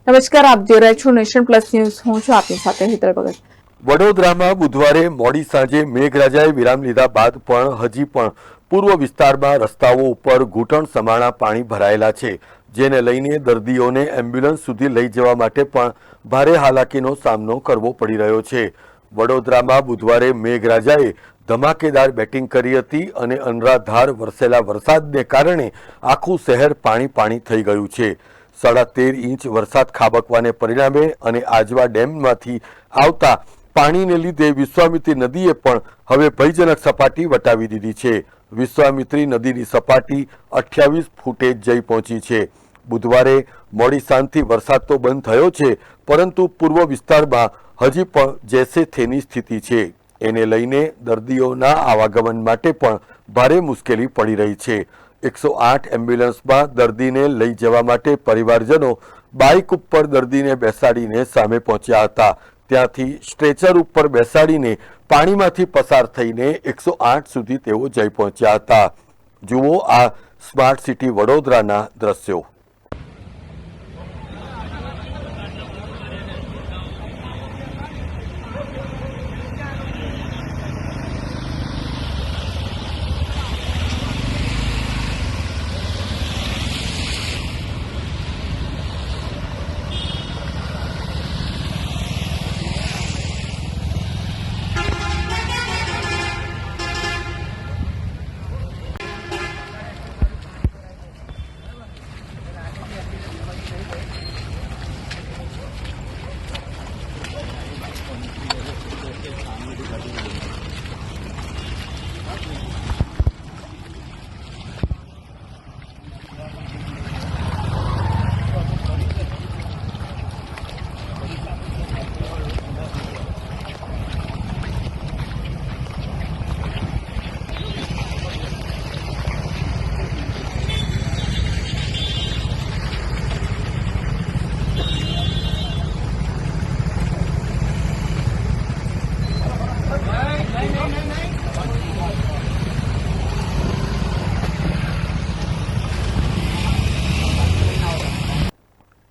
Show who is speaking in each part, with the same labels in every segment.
Speaker 1: નમસ્કાર, આપ જોઈ રહ્યા છો નેશન પ્લસ ન્યૂઝ. હું છું આપની સાથે હેતલ ભગત.
Speaker 2: વડોદરામાં બુધવારે મોડી સાંજે મેઘરાજાએ વિરામ લીધા બાદ પણ હજી પણ પૂર્વ વિસ્તારમાં રસ્તાઓ ઉપર ઘૂંટણ સમાણા પાણી ભરાયેલા છે, જેને લઈને દર્દીઓને એમ્બ્યુલન્સ સુધી લઈ જવા માટે પણ ભારે હાલાકીનો સામનો કરવો પડી રહ્યો છે. વડોદરામાં બુધવારે મેઘરાજાએ ધમાકેદાર બેટિંગ કરી હતી અને અનરાધાર વરસેલા વરસાદને કારણે આખું શહેર પાણી થઈ ગયું છે. 13.5 ઇંચ વરસાદ ખાબકવાને પરિણામે અને આજવા ડેમમાંથી આવતા પાણીને લીધે વિશ્વામિત્રી નદીએ પણ હવે ભયજનક સપાટી વટાવી દીધી છે. વિશ્વામિત્રી નદીની સપાટી 28 ફૂટે જઈ પહોંચી છે. બુધવારે મોડી સાંજથી વરસાદ તો બંધ થયો છે, પરંતુ પૂર્વ વિસ્તારમાં હજી પણ જેસે થેની સ્થિતિ છે. એને લઈને દર્દીઓના આવાગમન માટે પણ ભારે મુશ્કેલી પડી રહી છે. 108 એમ્બ્યુલન્સમાં દર્દીને લઈ જવા માટે પરિવારજનો બાઇક ઉપર દર્દીને બેસાડીને સામે પહોંચ્યા હતા. ત્યાંથી સ્ટ્રેચર ઉપર બેસાડીને પાણીમાંથી પસાર થઈને 108 સુધી તેઓ જઈ પહોંચ્યા હતા. જુઓ આ સ્માર્ટ સિટી વડોદરાના દ્રશ્યો.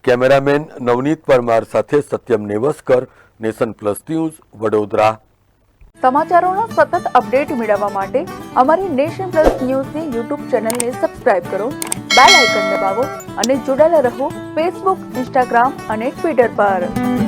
Speaker 2: કેમેરામેન નવનીત પરમાર સાથે Satyam Navaskar, nation plus news, Vadodara.
Speaker 1: સમાચારોના સતત અપડેટ મેળવવા માટે અમારી નેશન પ્લસ ન્યૂઝની યુટ્યુબ ચેનલને સબસ્ક્રાઇબ કરો, બેલ આઇકન દબાવો અને જોડાયેલા રહો ફેસબુક, ઇન્સ્ટાગ્રામ અને ટ્વિટર પર.